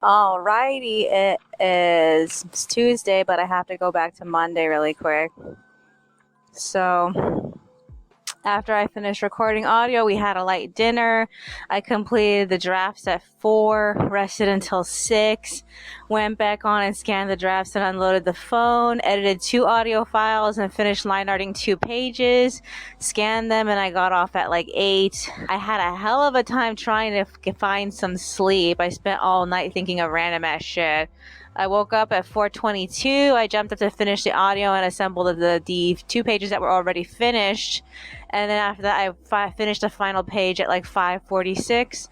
Alrighty, it's Tuesday, but I have to go back to Monday really quick. So, after I finished recording audio, we had a light dinner. I completed the drafts at 4, rested until 6, went back on and scanned the drafts and unloaded the phone, edited 2 audio files and finished line arting 2 pages, scanned them, and I got off at like 8. I had a hell of a time trying to find some sleep. I spent all night thinking of random ass shit. I woke up at 4:22. I jumped up to finish the audio and assembled the 2 pages that were already finished. And then after that, I finished the final page at like 5:46.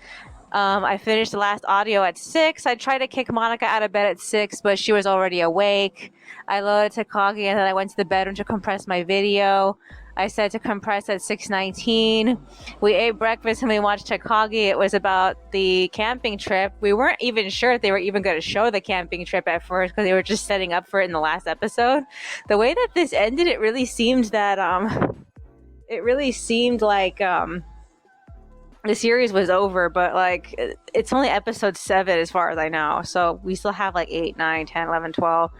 I finished the last audio at 6. I tried to kick Monica out of bed at 6, but she was already awake. I loaded Takagi and then I went to the bedroom to compress my video. I said to compress at 6:19. We ate breakfast and we watched Takagi. It was about the camping trip. We weren't even sure if they were even going to show the camping trip at first because they were just setting up for it in the last episode. The way that this ended, it really seemed like the series was over, but like it's only episode 7 as far as I know. So we still have like 8, 9, 10, 11, 12.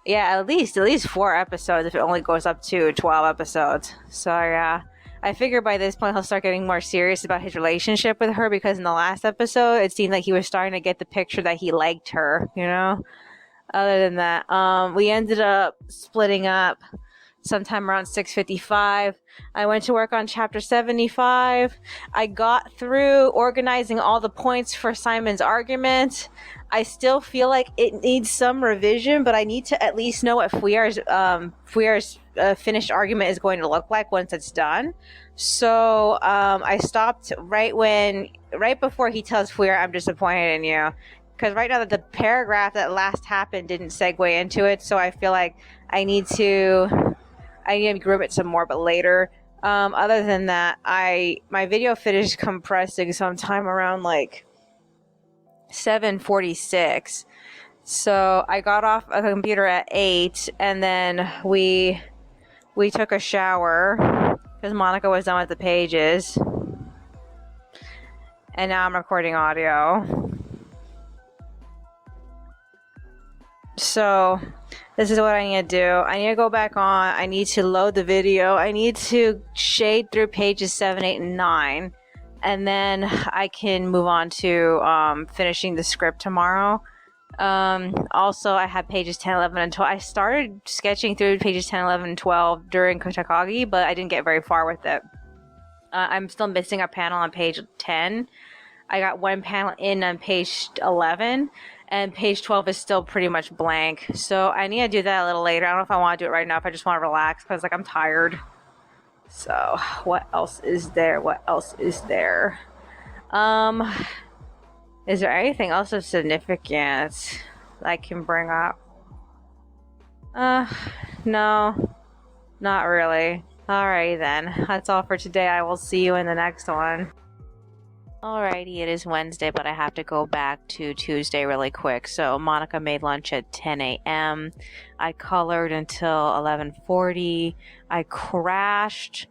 Yeah, at least 4 episodes if it only goes up to 12 episodes. So yeah, I figure by this point he'll start getting more serious about his relationship with her, because in the last episode it seemed like he was starting to get the picture that he liked her, you know? Other than that, we ended up splitting up sometime around 6:55. I went to work on chapter 75. I got through organizing all the points for Simon's argument. I still feel like it needs some revision, but I need to at least know what Fuyar's finished argument is going to look like once it's done. So I stopped right before he tells Fuyar, "I'm disappointed in you." Because right now the paragraph that last happened didn't segue into it, so I feel like I need to group it some more, but later. Other than that, my video finished compressing sometime around like 7:46. So I got off a computer at 8, and then we took a shower because Monica was done with the pages, and now I'm recording audio. So this is what I need to do. I need to go back on. I need to load the video. I need to shade through pages 7, 8, and 9. And then I can move on to finishing the script tomorrow. Also, I have pages 10, 11, and 12. I started sketching through pages 10, 11, and 12 during Takagi, but I didn't get very far with it. I'm still missing a panel on page 10. I got one panel in on page 11. And page 12 is still pretty much blank. So I need to do that a little later. I don't know if I want to do it right now, if I just want to relax, because like I'm tired. So what else is there? Is there anything else of significance I can bring up? No, not really. Alrighty then. That's all for today. I will see you in the next one. Alrighty, it is Wednesday, but I have to go back to Tuesday really quick. So Monica made lunch at 10 a.m. I colored until 11:40. I crashed,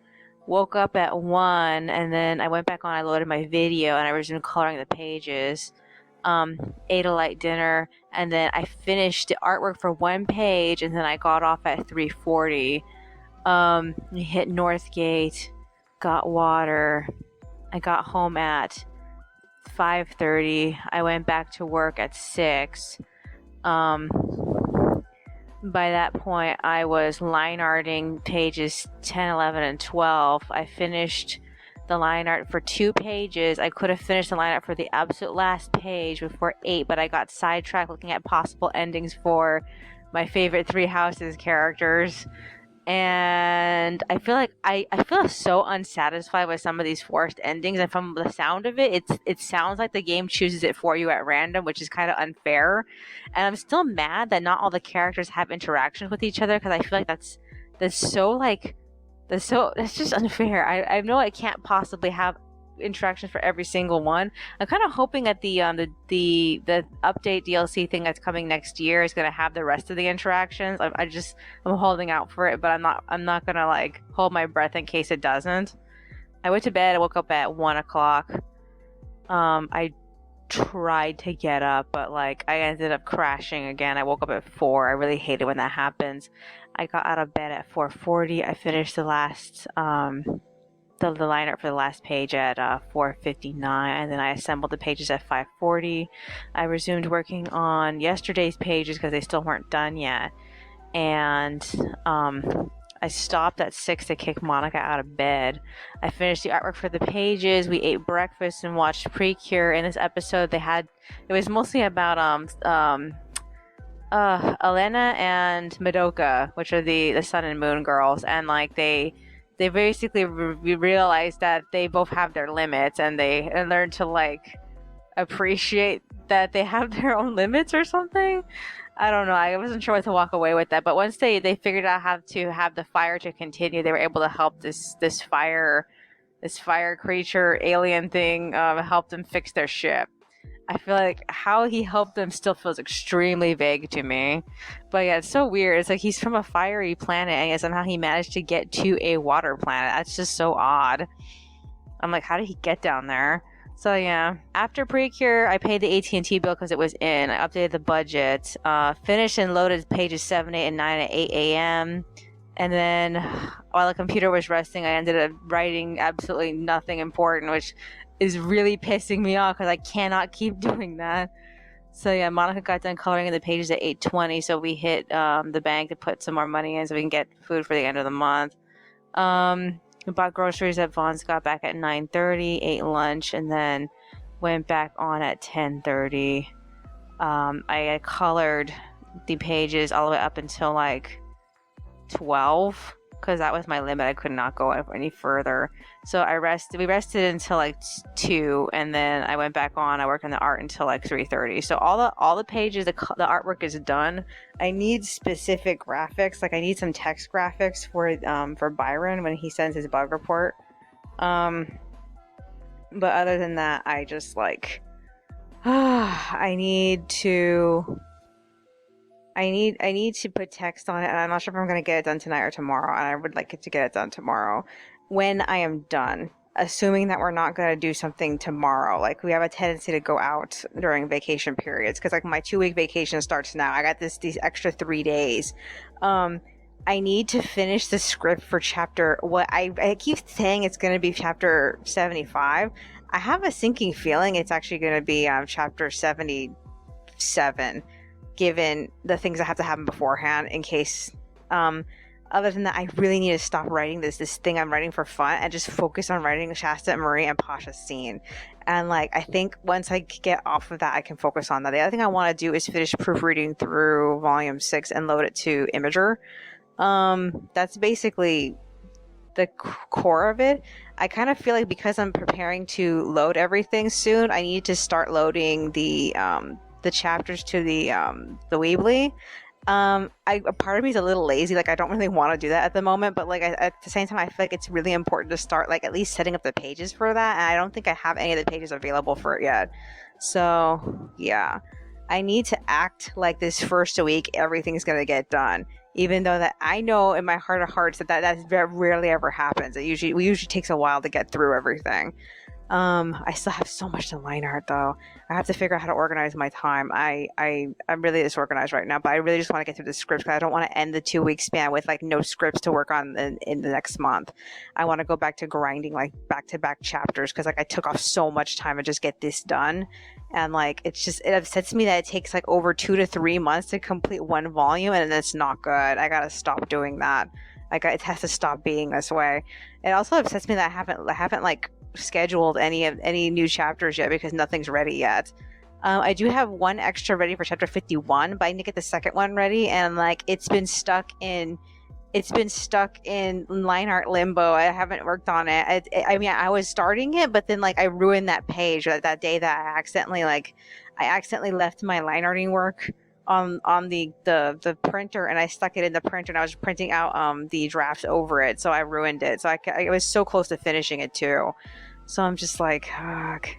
woke up at 1, and then I went back on, I loaded my video, and I resumed coloring the pages. Ate a light dinner, and then I finished the artwork for 1 page, and then I got off at 3:40. Hit Northgate, got water. I got home at 5:30. I went back to work at 6. By that point, I was line arting pages 10, 11, and 12. I finished the line art for 2 pages. I could have finished the line art for the absolute last page before 8, but I got sidetracked looking at possible endings for my favorite 3 Houses characters. And I feel like I feel so unsatisfied with some of these forced endings, and from the sound of it, it sounds like the game chooses it for you at random, which is kind of unfair. And I'm still mad that not all the characters have interactions with each other, because I feel like that's just unfair. I know I can't possibly have interactions for every single one. I'm kind of hoping that the update DLC thing that's coming next year is going to have the rest of the interactions. I'm holding out for it, but I'm not going to like hold my breath in case it doesn't. I went to bed. I woke up at 1 o'clock. I tried to get up, but like I ended up crashing again. I woke up at 4. I really hate it when that happens. I got out of bed at 4:40. I finished the last the liner for the last page at 4:59, and then I assembled the pages at 5:40. I resumed working on yesterday's pages because they still weren't done yet, and I stopped at 6 to kick Monica out of bed. I finished the artwork for the pages. We ate breakfast and watched Precure. In this episode, it was mostly about Elena and Madoka, which are the Sun and Moon girls, and like they basically realized that they both have their limits, and they learn to like appreciate that they have their own limits or something. I don't know. I wasn't sure what to walk away with that. But once they figured out how to have the fire to continue, they were able to help this fire creature alien thing help them fix their ship. I feel like how he helped them still feels extremely vague to me. But yeah, it's so weird. It's like he's from a fiery planet and yet somehow he managed to get to a water planet. That's just so odd. I'm like, how did he get down there? So yeah, after Precure, I paid the AT&T bill because it was in. I updated the budget, finished and loaded pages 7, 8, and 9 at 8 a.m. And then while the computer was resting, I ended up writing absolutely nothing important, which is really pissing me off because I cannot keep doing that. So yeah, Monica got done coloring in the pages at 8:20, so we hit the bank to put some more money in so we can get food for the end of the month. We bought groceries at Vaughn's, got back at 9:30, ate lunch, and then went back on at 10:30. I had colored the pages all the way up until like 12 because that was my limit. I could not go any further. So we rested until like 2, and then I went back on. I worked on the art until like 3:30. So all the pages, the artwork is done. I need specific graphics. Like I need some text graphics for Byron when he sends his bug report. But other than that, I just like I need to put text on it, and I'm not sure if I'm going to get it done tonight or tomorrow, and I would like it to get it done tomorrow. When I am done, assuming that we're not going to do something tomorrow, like we have a tendency to go out during vacation periods, because like my 2-week vacation starts now. I got these extra 3 days. I need to finish the script for I keep saying it's going to be chapter 75. I have a sinking feeling it's actually going to be chapter 77, given the things that have to happen beforehand in case. Other than that, I really need to stop writing this thing I'm writing for fun and just focus on writing Shasta and Marie and Pasha's scene. And like, I think once I get off of that, I can focus on that. The other thing I want to do is finish proofreading through volume 6 and load it to Imager. That's basically the core of it. I kind of feel like because I'm preparing to load everything soon, I need to start loading the chapters to the Weebly. A part of me is a little lazy. Like I don't really want to do that at the moment, but like at the same time, I feel like it's really important to start like at least setting up the pages for that. And I don't think I have any of the pages available for it yet. So yeah, I need to act like this first week everything's gonna get done, even though that I know in my heart of hearts that very rarely ever happens. It usually takes a while to get through everything. I still have so much to line art though. I have to figure out how to organize my time. I'm really disorganized right now, but I really just want to get through the scripts because I don't want to end the 2-week span with like no scripts to work on in the next month. I want to go back to grinding like back-to-back chapters because like I took off so much time to just get this done. And like it upsets me that it takes like over 2 to 3 months to complete one volume, and it's not good. I gotta stop doing that. Like it has to stop being this way. It also upsets me that I haven't like scheduled any new chapters yet because nothing's ready yet. I do have one extra ready for chapter 51, but I need to get the second one ready, and like it's been stuck in line art limbo. I haven't worked on it. I mean, I was starting it, but then like I ruined that page that day that I accidentally left my line arting work on the printer, and I stuck it in the printer, and I was printing out the drafts over it, so I ruined it. So I was so close to finishing it too. So I'm just like, fuck.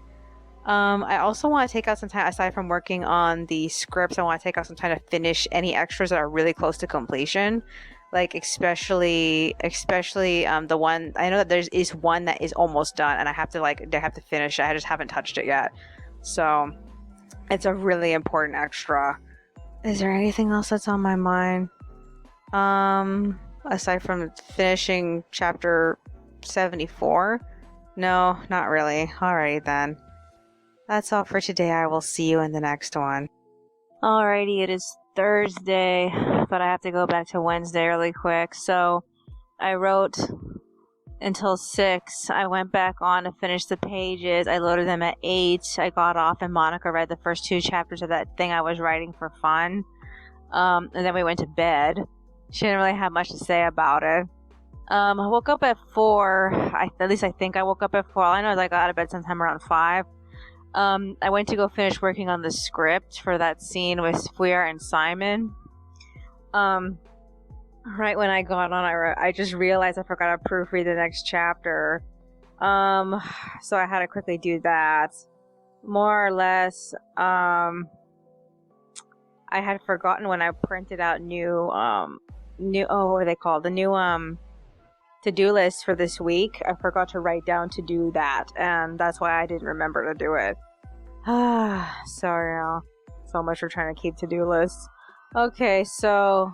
I also want to take out some time aside from working on the scripts. I want to take out some time to finish any extras that are really close to completion. Like especially the one I know that there is one that is almost done, and I have to finish it. I just haven't touched it yet. So it's a really important extra. Is there anything else that's on my mind? Aside from finishing chapter 74? No, not really. Alrighty then. That's all for today. I will see you in the next one. Alrighty, it is Thursday, but I have to go back to Wednesday really quick. So I wrote until 6. I went back on to finish the pages. I loaded them at 8. I got off and Monica read the first 2 chapters of that thing I was writing for fun. And then we went to bed. She didn't really have much to say about it. I woke up at 4. At least I think I woke up at 4. All I know is I got out of bed sometime around 5. I went to go finish working on the script for that scene with Fuir and Simon. Right when I got on, I just realized I forgot to proofread the next chapter. So I had to quickly do that. More or less, I had forgotten when I printed out what are they called? The new, to-do list for this week. I forgot to write down to do that, and that's why I didn't remember to do it. Sorry, so much for trying to keep to-do lists. Okay, so,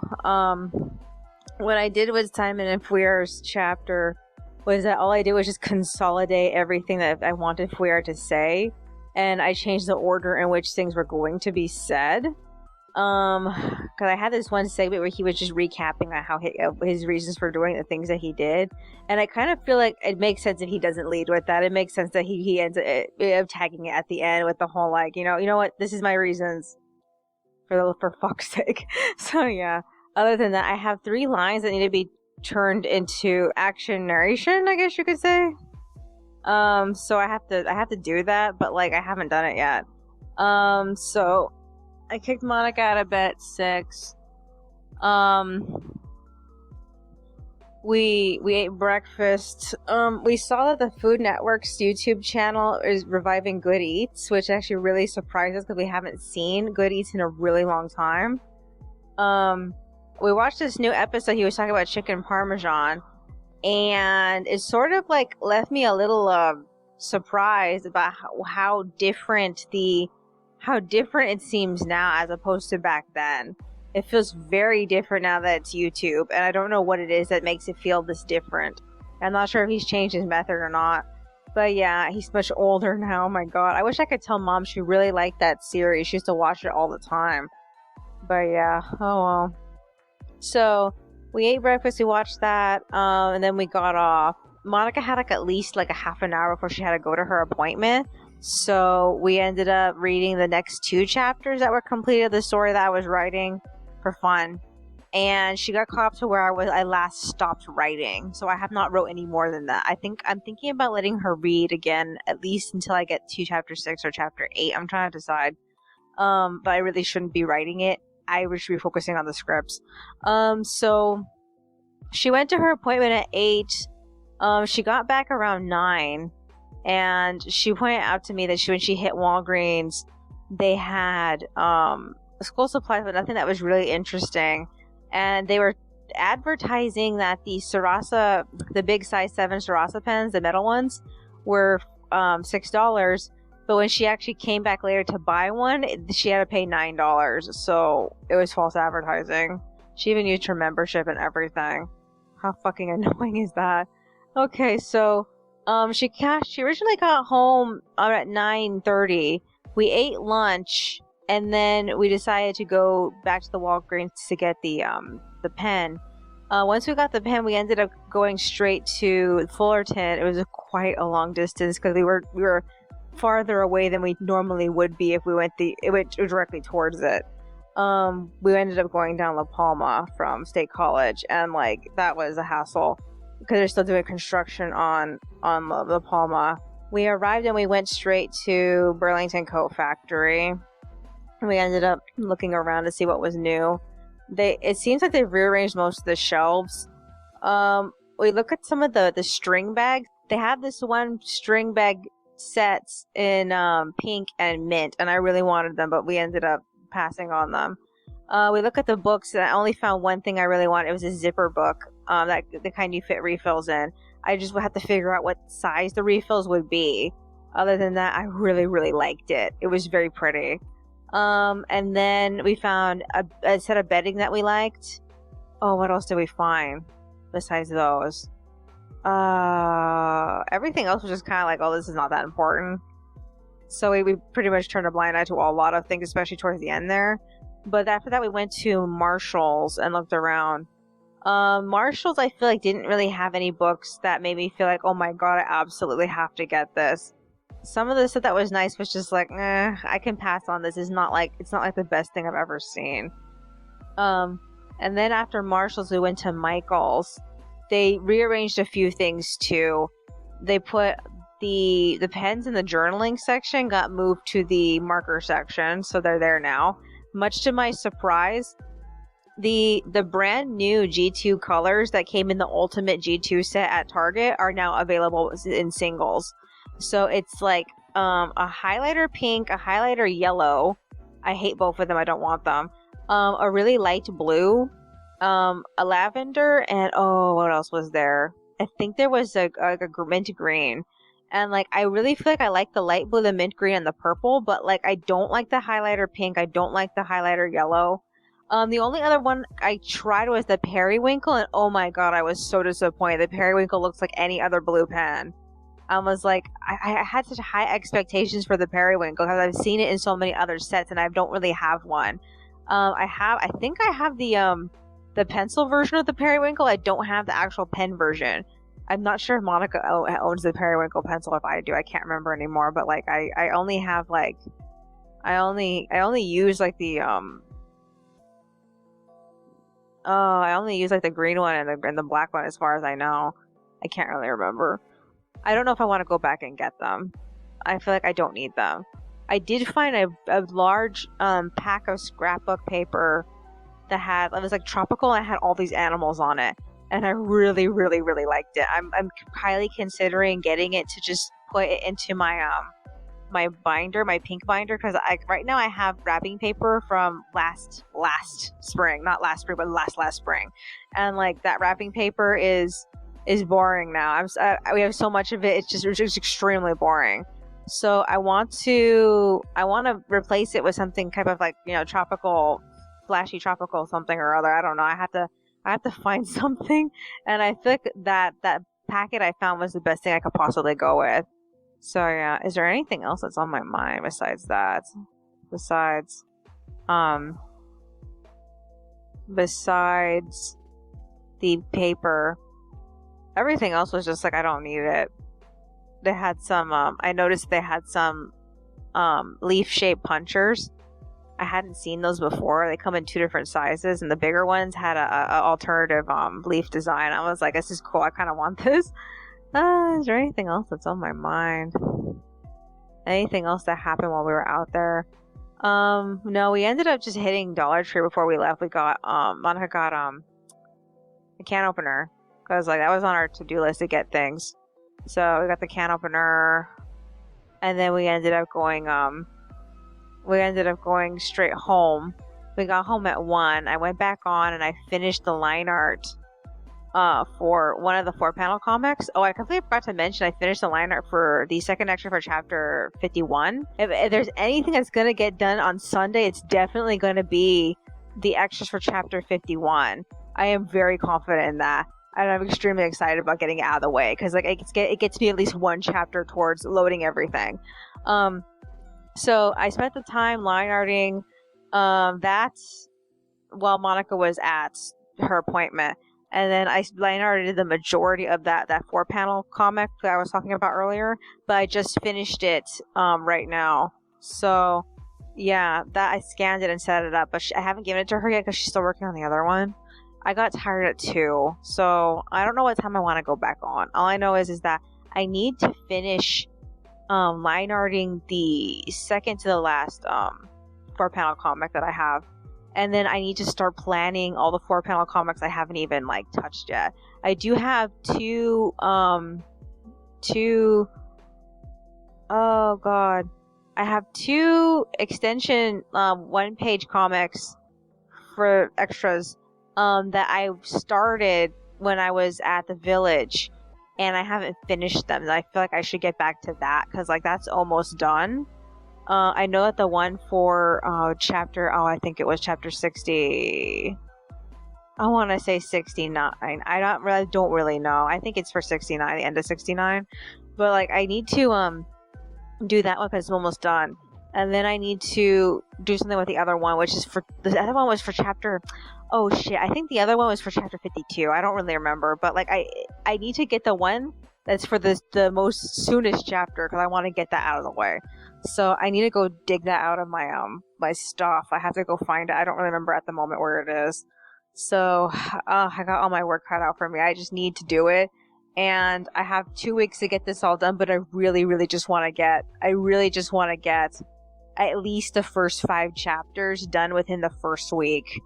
what I did with Simon and Fuir's chapter was that all I did was just consolidate everything that I wanted Fuir to say, and I changed the order in which things were going to be said. Because I had this one segment where he was just recapping how his reasons for doing the things that he did, and I kind of feel like it makes sense if he doesn't lead with that. It makes sense that he ends up tagging it at the end with the whole like, you know what, this is my reasons for fuck's sake. So yeah. Other than that, I have 3 lines that need to be turned into action narration, I guess you could say. So I have to do that, but like I haven't done it yet. So I kicked Monica out of bed at 6. We ate breakfast. We saw that the Food Network's YouTube channel is reviving Good Eats, which actually really surprised us because we haven't seen Good Eats in a really long time. We watched this new episode. He was talking about chicken parmesan, and it sort of like left me a little surprised about how different it seems now as opposed to back then. It feels very different now that it's YouTube, and I don't know what it is that makes it feel this different. I'm not sure if he's changed his method or not, but yeah, he's much older now. Oh my god, I wish I could tell Mom she really liked that series. She used to watch it all the time. But yeah, oh well. So we ate breakfast, we watched that, and then we got off. Monica had at least a half an hour before she had to go to her appointment. So we ended up reading the next 2 chapters that were completed, the story that I was writing for fun. And she got caught up to where I last stopped writing. So I have not wrote any more than that. I'm thinking about letting her read again, at least until I get to chapter 6 or chapter 8. I'm trying to decide. But I really shouldn't be writing it. I should be focusing on the scripts. So she went to her appointment at 8. She got back around 9. And she pointed out to me that when she hit Walgreens, they had school supplies, but nothing that was really interesting. And they were advertising that the big size 7 Sarasa pens, the metal ones, were $6. But when she actually came back later to buy one, she had to pay $9. So it was false advertising. She even used her membership and everything. How fucking annoying is that? Okay, so she originally got home at 9:30. We ate lunch, and then we decided to go back to the Walgreens to get the pen. Once we got the pen, we ended up going straight to Fullerton. It was quite a long distance because we were farther away than we normally would be if we went directly towards it. We ended up going down La Palma from State College, and that was a hassle because they're still doing construction on La Palma. We arrived and we went straight to Burlington Coat Factory. We ended up looking around to see what was new. It seems like they've rearranged most of the shelves. We look at some of the string bags. They have this one string bag sets in pink and mint, and I really wanted them, but we ended up passing on them. We look at the books, and I only found one thing I really wanted. It was a zipper book, the kind you fit refills in. I just had to figure out what size the refills would be. Other than that, I really, really liked it. It was very pretty. And then we found a set of bedding that we liked. Oh, what else did we find besides those? Everything else was just kind of like, oh, this is not that important. So we pretty much turned a blind eye to a lot of things, especially towards the end there. But after that, we went to Marshall's and looked around. Marshall's, I feel like, didn't really have any books that made me feel like, oh my god, I absolutely have to get this. Some of the stuff that was nice was just like, I can pass on this. It's not like the best thing I've ever seen. And then after Marshall's, we went to Michael's. They rearranged a few things too. They put the pens in the journaling section got moved to the marker section, so they're there now. Much to my surprise, the brand new G2 colors that came in the Ultimate G2 set at Target are now available in singles. So it's like a highlighter pink, a highlighter yellow. I hate both of them. I don't want them. A really light blue, a lavender, and oh, what else was there? I think there was a mint green. And like, I really feel like I like the light blue, the mint green, and the purple, but like, I don't like the highlighter pink. I don't like the highlighter yellow. The only other one I tried was the periwinkle, and oh my god, I was so disappointed. The periwinkle looks like any other blue pen. I was like, I had such high expectations for the periwinkle because I've seen it in so many other sets, and I don't really have one. I think I have the pencil version of the periwinkle. I don't have the actual pen version. I'm not sure if Monica owns the periwinkle pencil. If I do, I can't remember anymore. But like, I only have like, I only use like the I only use like the green one and the black one as far as I know. I can't really remember. I don't know if I want to go back and get them. I feel like I don't need them. I did find a large pack of scrapbook paper that had, it was like tropical and it had all these animals on it. And I really, really, really liked it. I'm highly considering getting it to just put it into my my binder, my pink binder, because right now I have wrapping paper from last spring, not last spring, but last spring, and like that wrapping paper is boring now. We have so much of it. It's just extremely boring. So I want to replace it with something kind of like, you know, tropical, flashy tropical something or other. I don't know. I have to find something, and I feel like that packet I found was the best thing I could possibly go with. So yeah, is there anything else that's on my mind besides that? Besides the paper, everything else was just like, I don't need it. They had some I noticed they had some leaf shaped punchers. I hadn't seen those before. They come in 2 different sizes, and the bigger ones had a alternative leaf design. I was like, this is cool. I kind of want this. Is there anything else that's on my mind? Anything else that happened while we were out there? No, we ended up just hitting Dollar Tree before we left. We got Monica got a can opener, because like that was on our to-do list to get things. So we got the can opener, and then we ended up going straight home. We got home at 1. I went back on and I finished the line art for one of the 4-panel comics. Oh, I completely forgot to mention I finished the line art for the second extra for chapter 51. If there's anything that's going to get done on Sunday, it's definitely going to be the extras for chapter 51. I am very confident in that. And I'm extremely excited about getting it out of the way, because like it gets me at least 1 chapter towards loading everything. So I spent the time line arting that while Monica was at her appointment. And then I line arted the majority of that 4-panel comic that I was talking about earlier. But I just finished it right now. So yeah, that I scanned it and set it up. But I haven't given it to her yet because she's still working on the other one. I got tired at 2. So I don't know what time I want to go back on. All I know is that I need to finish line arting the second to the last 4-panel comic that I have, and then I need to start planning all the 4-panel comics I haven't even like touched yet. I do have two I have 2 extension 1-page comics for extras that I started when I was at the village. and I haven't finished them. I feel like I should get back to that because like that's almost done. I know that the one for I think it was chapter 60. I want to say 69. I don't really know. I think it's for 69, the end of 69. But like I need to do that one because it's almost done. And then I need to do something with the other one, which is for the other one was for chapter. Oh shit! I think the other one was for chapter 52. I don't really remember, but like I need to get the one that's for the most soonest chapter because I want to get that out of the way. So I need to go dig that out of my my stuff. I have to go find it. I don't really remember at the moment where it is. So I got all my work cut out for me. I just need to do it. And I have 2 weeks to get this all done, but I really, really just want to get at least the first 5 chapters done within the first week.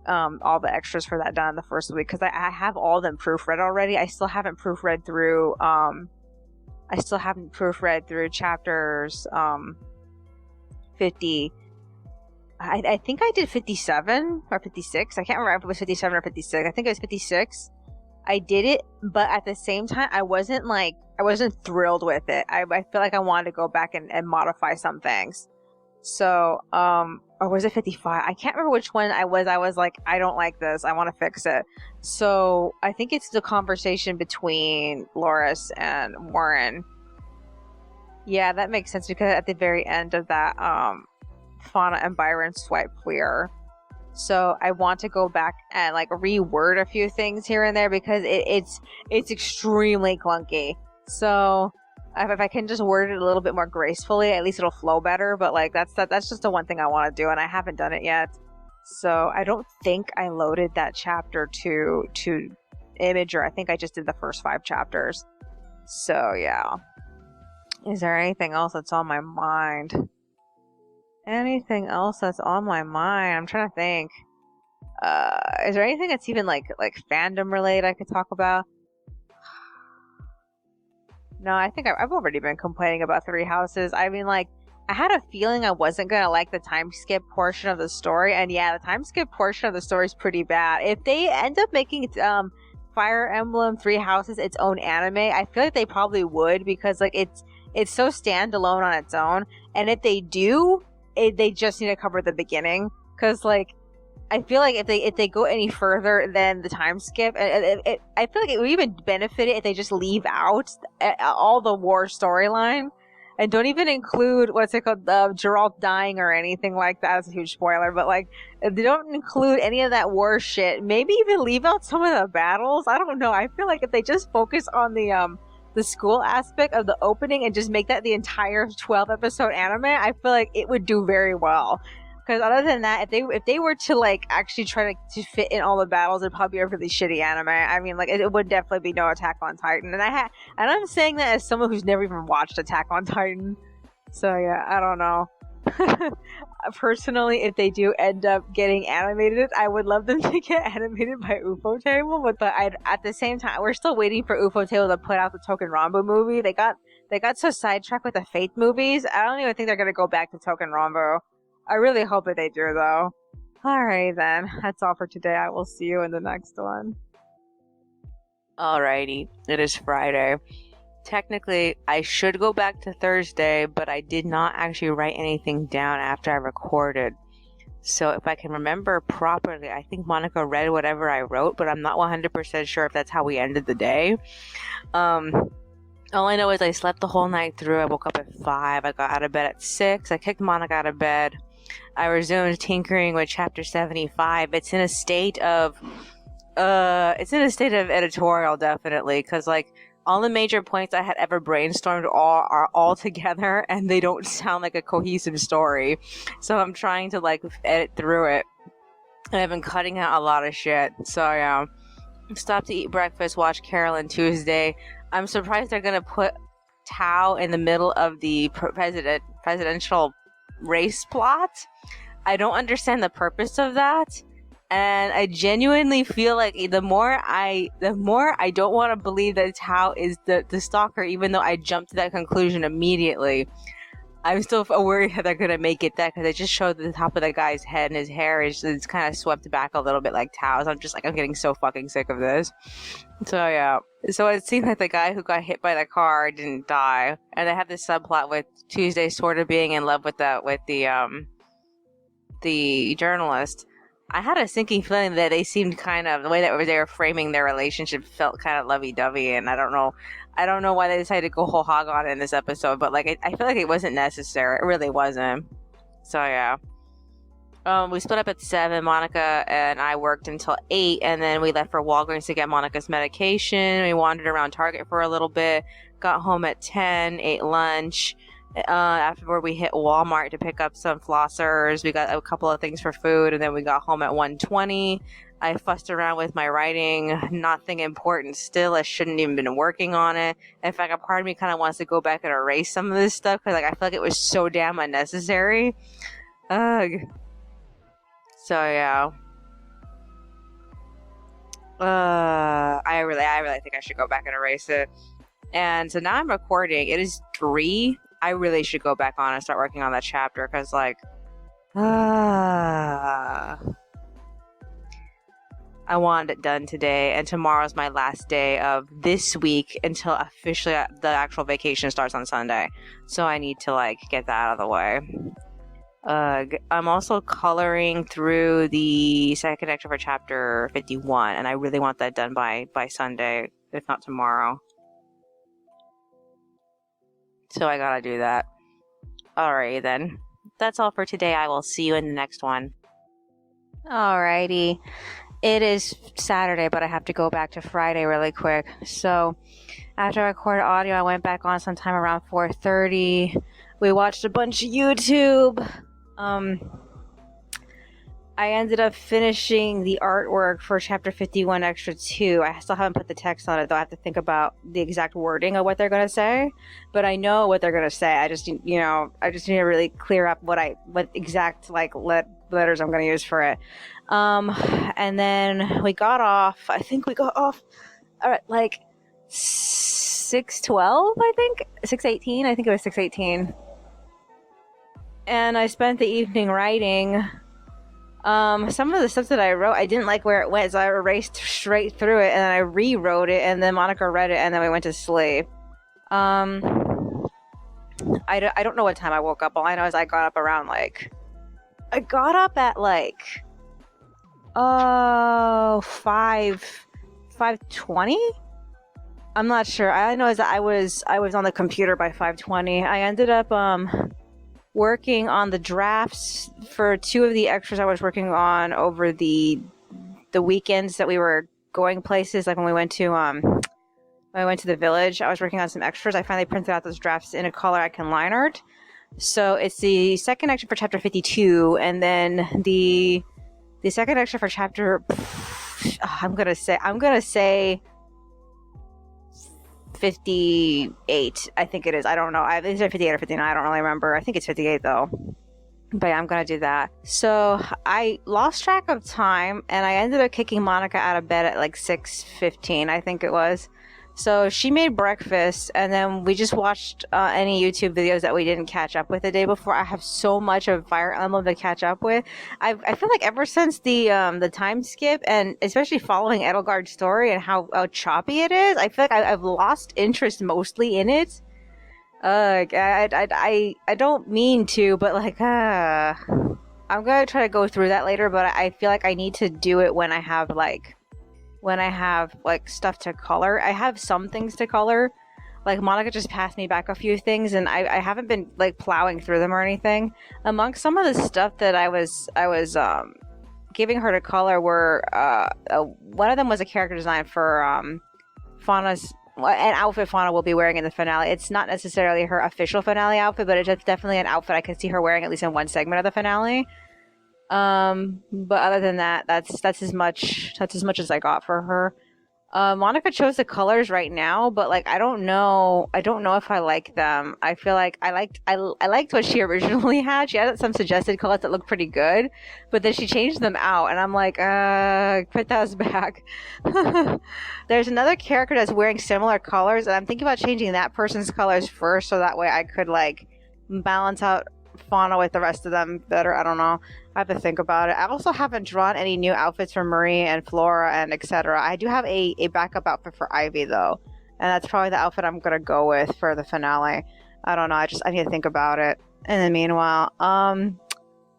All the extras for that done the first week because I have all of them proofread already. I still haven't proofread through chapters 50. I think I did 57 or 56. I can't remember if it was 57 or 56. I think it was 56. I did it, but at the same time, I wasn't thrilled with it. I feel like I wanted to go back and modify some things. So, or was it 55? I can't remember which one I was. I was like, I don't like this. I want to fix it. So I think it's the conversation between Loris and Warren. Yeah, that makes sense because at the very end of that, Fauna and Byron swipe clear. So I want to go back and like reword a few things here and there because it's extremely clunky. So if I can just word it a little bit more gracefully, at least it'll flow better. But like that's just the one thing I want to do, and I haven't done it yet. So I don't think I loaded that chapter to Imager. I think I just did the first 5 chapters. So yeah. Is there anything else that's on my mind? Anything else that's on my mind? I'm trying to think. Is there anything that's even like fandom related I could talk about? No, I think I've already been complaining about Three Houses. I mean, like, I had a feeling I wasn't gonna like the time skip portion of the story, and yeah, the time skip portion of the story is pretty bad. If they end up making Fire Emblem Three Houses its own anime, I feel like they probably would because like it's so standalone on its own, and if they do. They just need to cover the beginning because like I feel like if they go any further than the time skip I feel like it would even benefit it if they just leave out all the war storyline and don't even include what's it called Geralt dying or anything like that. That's a huge spoiler, but like if they don't include any of that war shit, maybe even leave out some of the battles. I don't know. I feel like if they just focus on the school aspect of the opening and just make that the entire 12 episode anime, I feel like it would do very well. Because other than that, if they were to like actually try to fit in all the battles, it'd probably be a really shitty anime. I mean, like it would definitely be no Attack on Titan, and I'm saying that as someone who's never even watched Attack on Titan. So yeah, I don't know. Personally, if they do end up getting animated, I would love them to get animated by Ufotable. But at the same time, we're still waiting for Ufotable to put out the Token Rambo movie. They got so sidetracked with the Fate movies. I don't even think they're gonna go back to Token Rambo. I really hope that they do, though. Alright then, that's all for today. I will see you in the next one. Alrighty, it is Friday. Technically, I should go back to Thursday, but I did not actually write anything down after I recorded. So if I can remember properly, I think Monica read whatever I wrote, but I'm not 100% sure if that's how we ended the day. All I know is I slept the whole night through. I woke up at 5. I got out of bed at 6. I kicked Monica out of bed. I resumed tinkering with chapter 75. It's in a state of editorial, definitely, because like all the major points I had ever brainstormed are all together, and they don't sound like a cohesive story. So I'm trying to like edit through it, and I've been cutting out a lot of shit. So yeah, stopped to eat breakfast, watch Carolyn Tuesday. I'm surprised they're gonna put Tao in the middle of the presidential race plot. I don't understand the purpose of that, and I genuinely feel like the more I don't want to believe that Tao is the stalker, even though I jumped to that conclusion immediately. I'm still worried that they're gonna make it that because they just showed the top of the guy's head and his hair is it's kind of swept back a little bit like towels. I'm just like, I'm getting so fucking sick of this. So yeah. So it seemed like the guy who got hit by the car didn't die, and they have this subplot with Tuesday sort of being in love with the journalist. I had a sinking feeling that they seemed kind of the way that they were framing their relationship felt kind of lovey-dovey, and I don't know why they decided to go whole hog on it in this episode, but like I feel like it wasn't necessary. It really wasn't. So yeah. We split up at 7. Monica and I worked until 8, and then we left for Walgreens to get Monica's medication. We wandered around Target for a little bit, got home at 10, ate lunch. Afterward, we hit Walmart to pick up some flossers. We got a couple of things for food, and then we got home at 1:20. I fussed around with my writing. Nothing important still. I shouldn't even been working on it. In fact, a part of me kind of wants to go back and erase some of this stuff because like, I feel like it was so damn unnecessary. Ugh. So yeah. I really think I should go back and erase it. And so now I'm recording. It is 3. I really should go back on and start working on that chapter because like I wanted it done today, and tomorrow's my last day of this week until officially the actual vacation starts on Sunday. So I need to like get that out of the way. I'm also coloring through the second extra for chapter 51, and I really want that done by Sunday, if not tomorrow. So I gotta do that. Alrighty then. That's all for today. I will see you in the next one. Alrighty. It is Saturday, but I have to go back to Friday really quick. So after I recorded audio, I went back on sometime around 4:30. We watched a bunch of YouTube. I ended up finishing the artwork for chapter 51 extra 2. I still haven't put the text on it, though. I have to think about the exact wording of what they're going to say, but I know what they're going to say. I just need to really clear up what exact letters I'm going to use for it. And then we got off. I think we got off at like 6:12. I think 6:18. I think it was 6:18. And I spent the evening writing. Some of the stuff that I wrote, I didn't like where it went, so I erased straight through it, and then I rewrote it, and then Monica read it, and then we went to sleep. I don't know what time I woke up. All I know is I got up around I got up at 5:20? I'm not sure. All I know is that I was on the computer by 5:20. I ended up, working on the drafts for 2 of the extras I was working on over the weekends that we were going places. Like when we went to the village, I was working on some extras. I finally printed out those drafts in a color I can line art. So it's the second extra for chapter 52, and then the second extra for chapter. I'm gonna say 58, I think it is. I don't know. Is it 58 or 59? I don't really remember. I think it's 58 though. But yeah, I'm gonna do that. So I lost track of time, and I ended up kicking Monica out of bed at 6:15, I think it was. So she made breakfast, and then we just watched any YouTube videos that we didn't catch up with the day before. I have so much of Fire Emblem to catch up with. I feel like ever since the time skip, and especially following Edelgard's story and how choppy it is, I feel like I've lost interest mostly in it. I don't mean to, but I'm gonna try to go through that later. But I feel like I need to do it when I have stuff to color. I have some things to color. Monica just passed me back a few things, and I haven't been plowing through them or anything. Among some of the stuff that I was giving her to color were one of them was a character design for Fauna's an outfit Fauna will be wearing in the finale. It's not necessarily her official finale outfit, but it's definitely an outfit I could see her wearing at least in one segment of the finale. But other than that, that's as much as I got for her. Monica chose the colors right now, but I don't know if I like them. I feel like I liked what she originally had. She had some suggested colors that looked pretty good, but then she changed them out, and I'm like, put those back. There's another character that's wearing similar colors, and I'm thinking about changing that person's colors first, so that way I could balance out Fauna with the rest of them better. I don't know. I have to think about it. I also haven't drawn any new outfits for Marie and Flora and etc. I do have a backup outfit for Ivy though, and that's probably the outfit I'm gonna go with for the finale. I don't know. I need to think about it. In the meanwhile,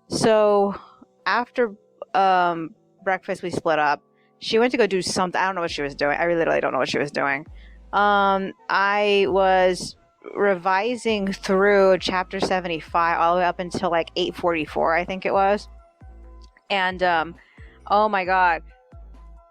so after breakfast we split up. She went to go do something. I don't know what she was doing. I really literally don't know what she was doing. I was revising through chapter 75 all the way up until like 8:44, I think it was. And oh my god,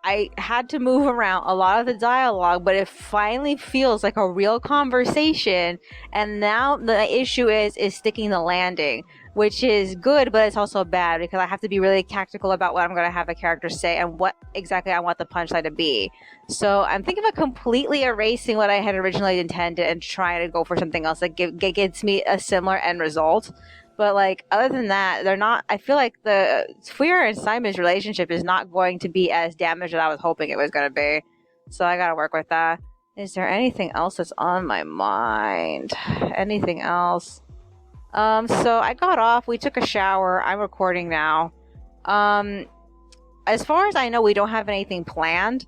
I had to move around a lot of the dialogue, but it finally feels like a real conversation. And now the issue is sticking the landing, which is good, but it's also bad because I have to be really tactical about what I'm going to have the character say and what exactly I want the punchline to be. So I'm thinking of completely erasing what I had originally intended and trying to go for something else that gets me a similar end result. But like other than that, they're not. I feel like the Fuir and Simon's relationship is not going to be as damaged as I was hoping it was going to be. So I got to work with that. Is there anything else that's on my mind? Anything else? So I got off. We took a shower. I'm recording now. As far as I know, we don't have anything planned.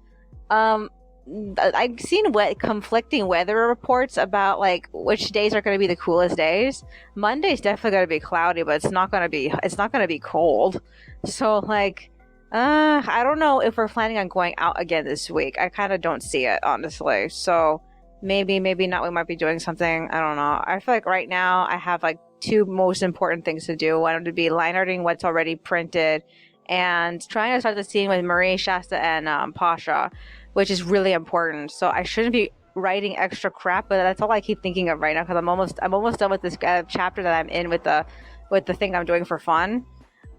I've seen conflicting weather reports about like which days are going to be the coolest days. Monday's definitely going to be cloudy, but it's not going to be cold. So like, I don't know if we're planning on going out again this week. I kind of don't see it, honestly. So maybe not. We might be doing something. I don't know. I feel like right now I have like two most important things to do. One would be line arting what's already printed and trying to start the scene with Marie, Shasta, and Pasha, which is really important. So I shouldn't be writing extra crap, but that's all I keep thinking of right now because I'm almost done with this chapter that I'm in with the thing I'm doing for fun.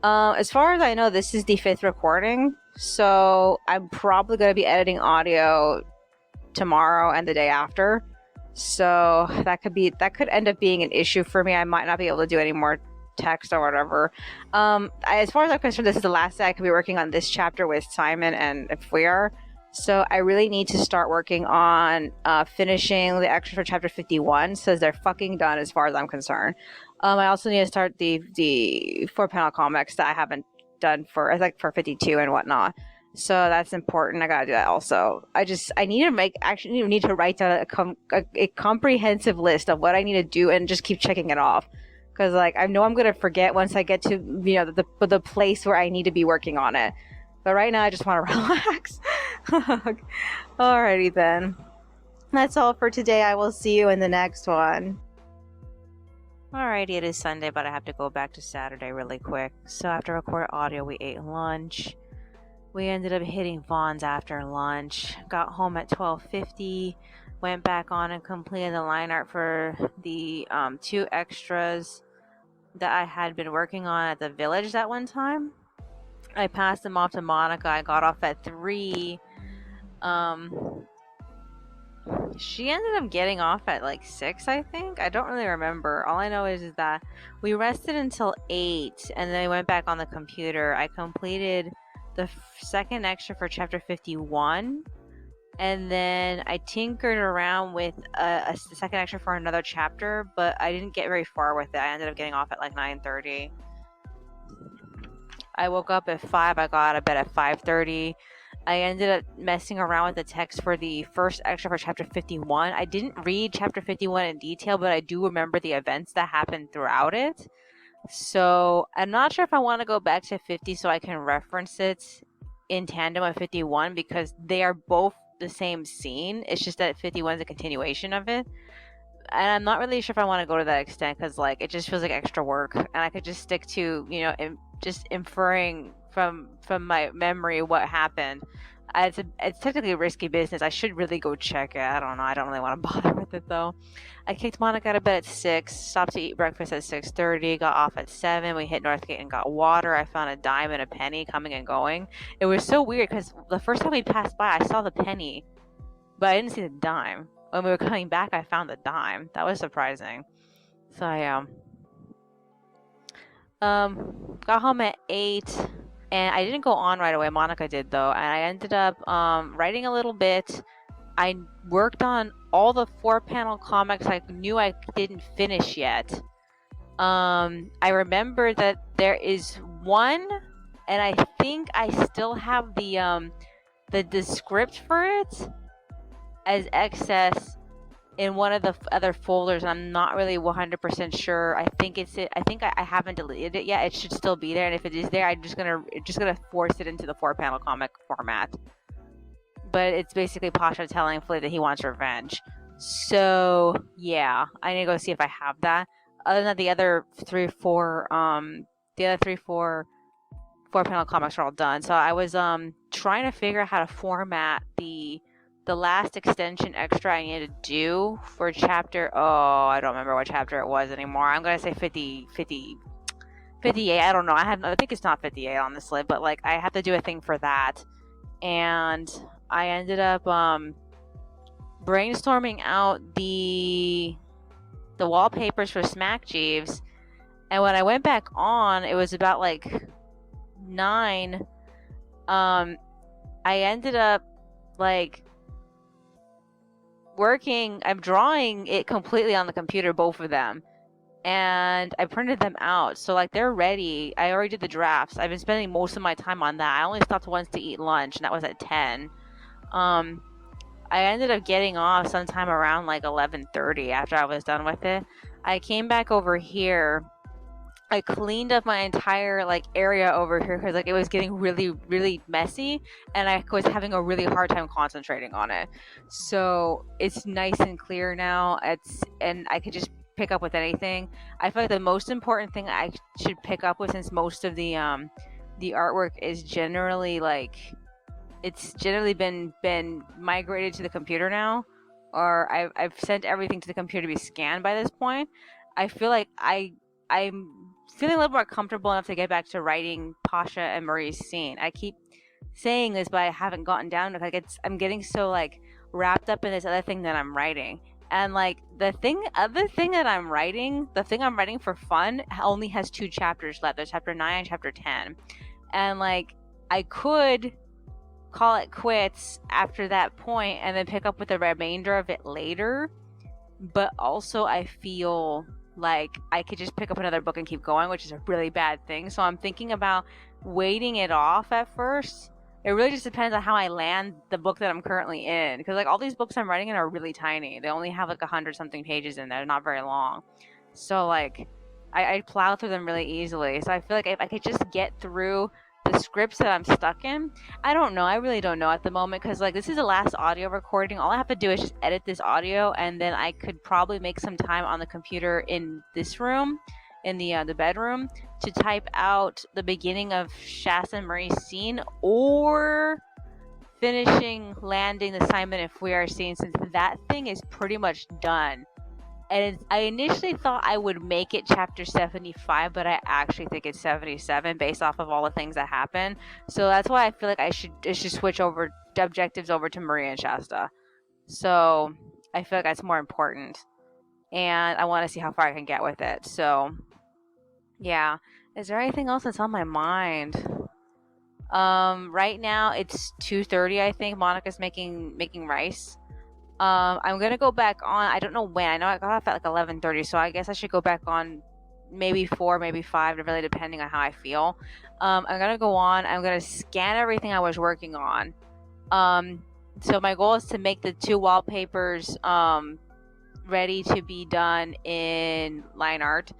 As far as I know, this is the 5th recording, so I'm probably going to be editing audio tomorrow and the day after. So that could end up being an issue for me. I might not be able to do any more text or whatever. As far as I'm concerned, this is the last day I could be working on this chapter with Simon and Fuir. So I really need to start working on finishing the extras for chapter 51, since they're fucking done as far as I'm concerned. I also need to start the 4-panel comics that I haven't done for 52 and whatnot. So that's important. I gotta do that also. I need to write down a comprehensive list of what I need to do and just keep checking it off. Because like I know I'm gonna forget once I get to the place where I need to be working on it. But right now I just want to relax. Alrighty then. That's all for today. I will see you in the next one. Alrighty, it is Sunday, but I have to go back to Saturday really quick. So after recorded audio, we ate lunch. We ended up hitting Vaughn's after lunch. Got home at 12:50. Went back on and completed the line art for the 2 extras that I had been working on at the village that one time. I passed them off to Monica. I got off at 3. She ended up getting off at like 6, I think. I don't really remember. All I know is that we rested until 8 and then I went back on the computer. I completed the second extra for chapter 51 and then I tinkered around with a second extra for another chapter, but I didn't get very far with it. I ended up getting off at like 9:30. I woke up at 5. I got out of bed at 5:30. I ended up messing around with the text for the first extra for chapter 51. I didn't read chapter 51 in detail, but I do remember the events that happened throughout it. So I'm not sure if I want to go back to 50 so I can reference it in tandem with 51 because they are both the same scene. It's just that 51 is a continuation of it. And I'm not really sure if I want to go to that extent because like it just feels like extra work and I could just stick to, just inferring from my memory what happened. It's technically a risky business. I should really go check it. I don't know. I don't really want to bother with it though. I kicked Monica out of bed at 6, stopped to eat breakfast at 6:30, got off at 7. We hit Northgate and got water. I found a dime and a penny coming and going. It was so weird because the first time we passed by, I saw the penny, but I didn't see the dime. When we were coming back, I found the dime. That was surprising. So I got home at 8. And I didn't go on right away. Monica did, though. And I ended up writing a little bit. I worked on all the 4-panel comics I knew I didn't finish yet. I remember that there is one, and I think I still have the script for it as excess in one of the other folders. I'm not really 100% sure. I think it's it. I think I haven't deleted it yet. It should still be there, and if it is there, I'm just gonna force it into the 4-panel comic format. But it's basically Pasha telling Flea that he wants revenge. So yeah, I need to go see if I have that. Other than that, the other 4-panel comics are all done. So I was trying to figure out how to format the last extension extra I needed to do for chapter. Oh, I don't remember what chapter it was anymore. I'm gonna say 58. I don't know. I think it's not 58 honestly, but like I have to do a thing for that, and I ended up brainstorming out the wallpapers for Smack Jeeves, and when I went back on, it was about like 9. I ended up like I'm drawing it completely on the computer, both of them, and I printed them out, so like they're ready. I already did the drafts. I've been spending most of my time on that. I only stopped once to eat lunch, and that was at 10. I ended up getting off sometime around like 11:30 after I was done with it. I came back over here. I cleaned up my entire like area over here because like it was getting really, really messy, and I was having a really hard time concentrating on it. So it's nice and clear now. And I could just pick up with anything. I feel like the most important thing I should pick up with, since most of the artwork is generally like, it's generally been migrated to the computer now, or I've sent everything to the computer to be scanned by this point. I feel like I'm feeling a little more comfortable enough to get back to writing Pasha and Marie's scene. I keep saying this, but I haven't gotten down to like I'm getting so like wrapped up in this other thing that I'm writing. And like the thing that I'm writing, the thing I'm writing for fun only has 2 chapters left. There's chapter 9 and chapter 10. And like I could call it quits after that point and then pick up with the remainder of it later, but also I feel like I could just pick up another book and keep going, which is a really bad thing. So I'm thinking about waiting it off at first. It really just depends on how I land the book that I'm currently in, because like all these books I'm writing in are really tiny. They only have like 100 something pages in there, not very long. So like I plow through them really easily. So I feel like if I could just get through the scripts that I'm stuck in, I don't know. I really don't know at the moment, because like this is the last audio recording. All I have to do is just edit this audio, and then I could probably make some time on the computer in this room, in the bedroom, to type out the beginning of Shasta and Marie's scene, or finishing landing the Simon and Fuiar scene, since that thing is pretty much done. And I initially thought I would make it chapter 75, but I actually think it's 77 based off of all the things that happen. So that's why I feel like I should switch over objectives over to Marie and Shasta. So I feel like that's more important, and I want to see how far I can get with it. So yeah, is there anything else that's on my mind? Right now it's 2:30. I think Monica's making rice. I'm gonna go back on. I don't know when. I know I got off at like 11:30, so I guess I should go back on maybe 4, maybe 5, really depending on how I feel. I'm gonna go on. I'm gonna scan everything I was working on. So my goal is to make the 2 wallpapers ready to be done in line art.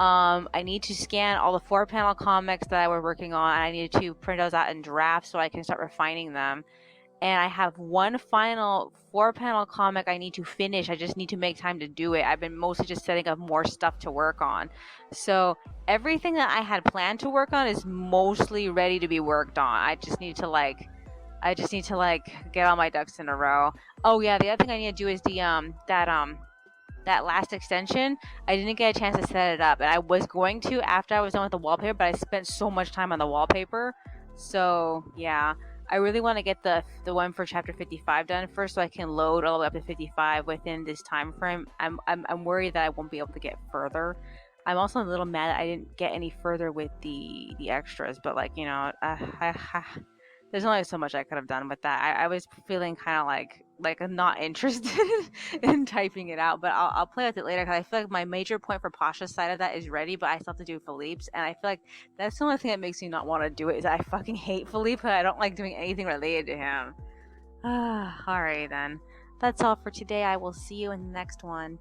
I need to scan all the 4-panel comics that I was working on, and I need to print those out in drafts so I can start refining them. And I have one final 4-panel comic I need to finish. I just need to make time to do it. I've been mostly just setting up more stuff to work on. So everything that I had planned to work on is mostly ready to be worked on. I just need to get all my ducks in a row. Oh yeah, the other thing I need to do is that last extension. I didn't get a chance to set it up, and I was going to after I was done with the wallpaper, but I spent so much time on the wallpaper. So yeah, I really want to get the one for chapter 55 done first, so I can load all the way up to 55 within this time frame. I'm worried that I won't be able to get further. I'm also a little mad that I didn't get any further with the extras, but like, you know, There's only so much I could have done with that. I was feeling kind of like not interested in typing it out, but I'll play with it later because I feel like my major point for Pasha's side of that is ready, but I still have to do Philippe's, and I feel like that's the only thing that makes me not want to do it is I fucking hate Philippe. I don't like doing anything related to him. Alright then. That's all for today. I will see you in the next one.